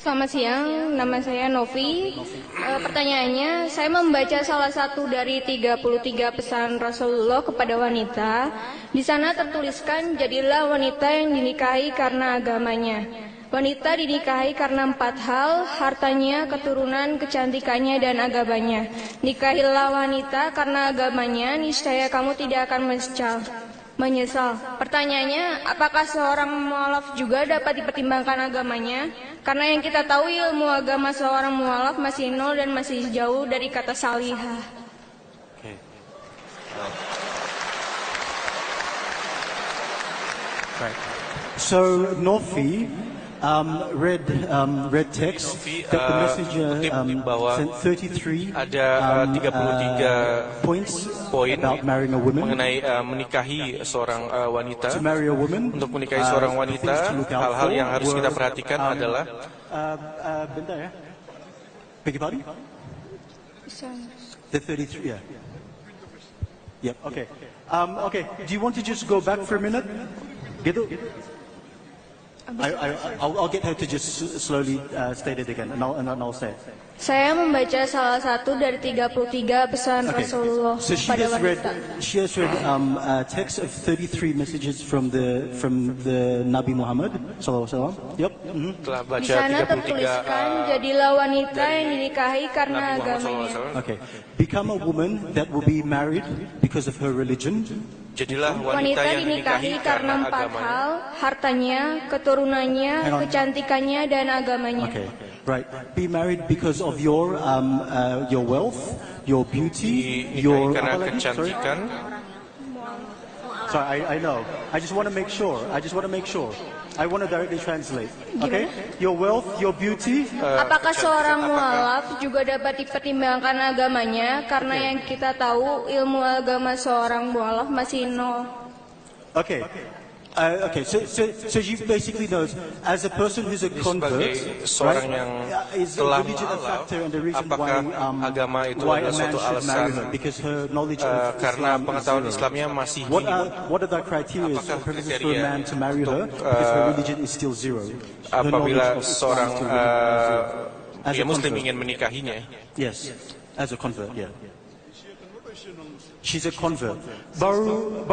Selamat siang, nama saya Novi. Pertanyaannya, saya membaca salah satu dari 33 pesan Rasulullah kepada wanita. Di sana tertuliskan, jadilah wanita yang dinikahi karena agamanya. Wanita dinikahi karena 4 hal, hartanya, keturunan, kecantikannya, dan agamanya. Nikahilah wanita karena agamanya, niscaya kamu tidak akan menyesal. Pertanyaannya, apakah seorang mualaf juga dapat dipertimbangkan agamanya? Karena yang kita tahu ilmu agama seorang mualaf masih nol dan masih jauh dari kata salihah. Okay. Right. So Nofi read text that the messenger sent 33 points about marrying a woman. Mengenai menikahi seorang wanita. To marry a woman, untuk menikahi seorang wanita, hal-hal yang harus kita perhatikan adalah bentar ya. Beg your pardon? The 33, yeah. Yep, okay. Okay, do you want to just go back for a minute? Gitu? I'll get her to just slowly state it again, and I'll say it. Saya membaca salah satu dari 33 pesan Rasulullah pada wanita. She has read text of 33 messages from the Nabi Muhammad sallallahu alaihi wasallam. Yep. Di sana tertuliskan, jadilah wanita yang dinikahi karena agamanya. Okay. Become a woman that will be married because of her religion. Jadilah wanita yang dinikahi karena 4 hal, hartanya, keturunannya, kecantikannya, dan agamanya. Okay, right. Be married because of your wealth, your beauty, your karena kecantikan. Sorry, I know. I just want to make sure. I want to directly translate. Okay? Your wealth, your beauty. Apakah seorang mualaf juga dapat dipertimbangkan agamanya? Karena yang kita tahu ilmu agama seorang mualaf masih nol. Okay. Okay, so you basically know, as a person who's a convert, seorang yang telah mualaf, apakah agama itu adalah suatu alasan karena pengetahuan Islamnya masih tinggi? What are the criteria for a man to marry her because her religion is still zero? Apabila seorang Muslim ingin menikahinya? Yes, as a convert, yeah. She's a convert. Baru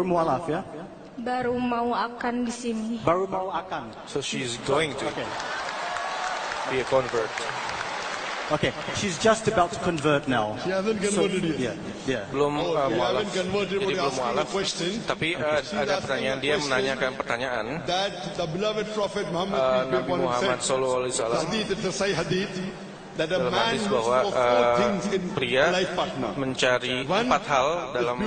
mualaf ya? Baru mau akan di sini. Baru mau akan. So she's going to be a convert. Okay, she's just about to convert now. She hasn't converted yet. Yeah. Belum mualaf. Jadi belum mualaf. Tapi ada pertanyaan, dia menanyakan pertanyaan. Nabi Muhammad sallallahu alaihi wasallam dalam hadis bahwa pria mencari 4 hal dalam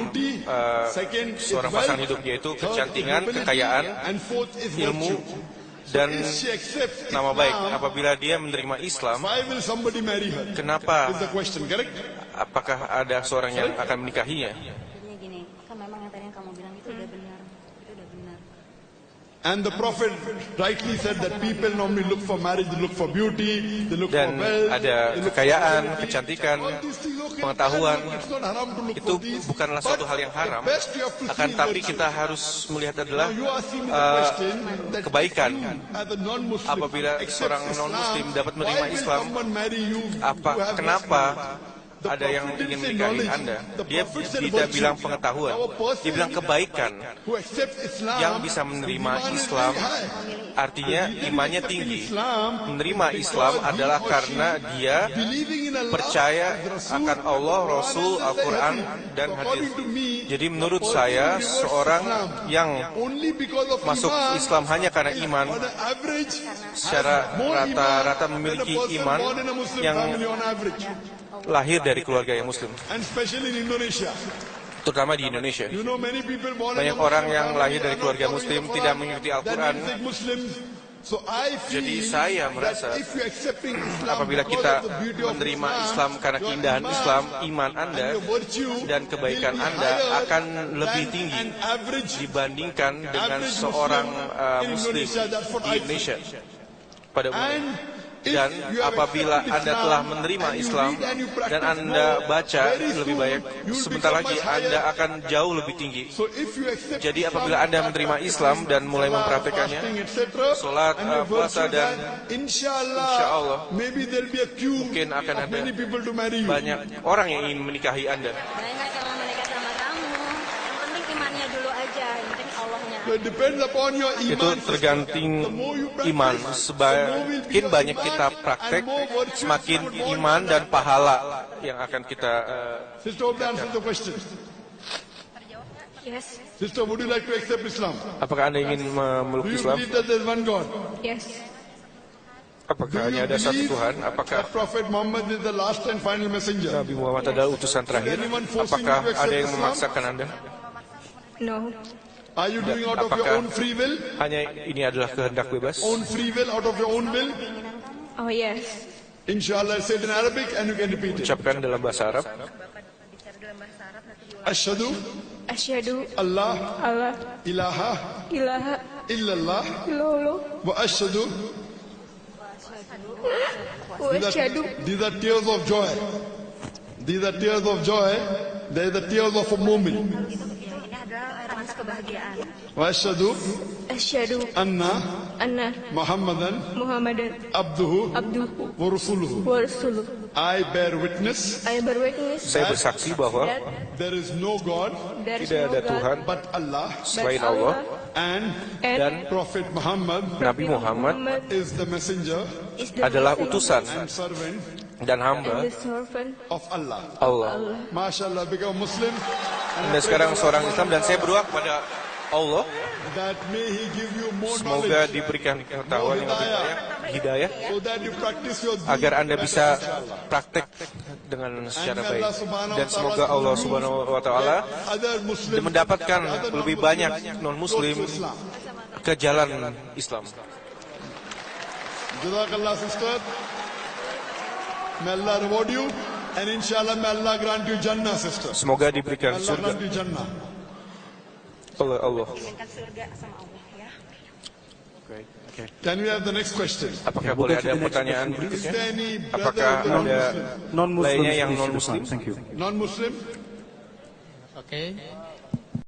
seorang pasangan hidup, yaitu kecantikan, kekayaan, ilmu, dan nama baik. Apabila dia menerima Islam, kenapa? Apakah ada seorang yang akan menikahinya? Gini, kan memang yang tadi yang kamu bilang itu udah benar. And the Prophet rightly said that people normally look for marriage, they look for beauty, they look for Dan wealth. ada kekayaan, kecantikan, pengetahuan. Itu bukanlah suatu hal yang haram. Akan tapi kita harus melihat adalah kebaikan. Apabila seorang non-Muslim dapat menerima Islam, kenapa ada yang ingin menikahi Anda? Dia tidak bilang pengetahuan, dia bilang kebaikan. Yang bisa menerima Islam artinya imannya tinggi. Menerima Islam adalah karena dia percaya akan Allah, Rasul, Al-Quran, dan hadis. Jadi menurut saya, seorang yang masuk Islam hanya karena iman, secara rata-rata memiliki iman yang lahir dari keluarga yang Muslim, terutama di Indonesia. Banyak orang yang lahir dari keluarga Muslim tidak mengikuti Al-Quran. Jadi saya merasa apabila kita menerima Islam karena keindahan Islam, iman Anda dan kebaikan Anda akan lebih tinggi dibandingkan dengan seorang Muslim di Indonesia pada umumnya. Dan apabila Anda telah menerima Islam dan Anda baca lebih banyak, sebentar lagi Anda akan jauh lebih tinggi. Jadi apabila Anda menerima Islam dan mulai mempraktekannya, sholat, puasa, dan insya Allah mungkin akan ada banyak orang yang ingin menikahi Anda. Saya nggak cuma menikah sama kamu. Yang penting imannya dulu aja. Yang penting Allahnya. Itu tergantung iman. Semakin banyak kita praktek, semakin iman dan pahala yang akan kita Sister, hope that answers the question. Yes. Sister, would you like to accept Islam? Apakah Anda ingin memeluk Do you Islam? believe that there is one God? Yes. Apakah hanya ada satu Tuhan? Apakah that Prophet Muhammad is the last and final messenger? Nabi Muhammad adalah utusan terakhir? Apakah ada yang memaksakan Anda? No. Are you doing out of your Apakah own free will? hanya ini adalah kehendak bebas? Own free will, out of your own will? Oh yes. Inshallah, say it in Arabic and you can repeat it. Ucapkan dalam bahasa Arab. Ashhadu Asyhadu Allah Allah ilaha ilaha illallah illallah wa ashhadu. wa asyhadu. These are tears of joy. These are tears of joy. They are the tears of a mu'min. Ini adalah tangis kebahagiaan. Wa ashhadu Asyhadu anna anna Muhammadan Muhammadan abduhu abduhu wa rasuluhu. wa rasuluh. I bear witness I bear witness Saya bersaksi bahwa that there is no God there is tidak no ada God Tuhan but Allah, selain Allah, and dan Prophet Muhammad Nabi Muhammad Muhammad is the messenger is the adalah messenger utusan and servant dan hamba and the servant of Allah. Allah. MashaAllah, become Muslim. Anda sekarang seorang Islam dan saya berdoa kepada Allah, That may He give you more semoga knowledge diberikan pengetahuan yang lebih banyak, hidayah, so that you practice your deen agar Anda better, bisa inshallah. praktek dengan secara And baik. Allah subhanahu Dan wa ta'ala semoga Allah use subhanahu wa ta'ala other Muslims, mendapatkan other lebih non-Muslims banyak close non-muslim to Islam. ke jalan Islam. Jazakallah, sister. May Allah reward you, and inshallah may Allah grant you Jannah, sister. Semoga diberikan Allah surga grant you Jannah. oleh Allah. Inginkan surga sama Allah ya. Can we have the next question? Apakah we'll boleh go to ada the next pertanyaan question, Is berikutnya? there any Apakah brother ada Non-Muslims, lainnya yang please, non-Muslim? Thank you. non-Muslim? Okay.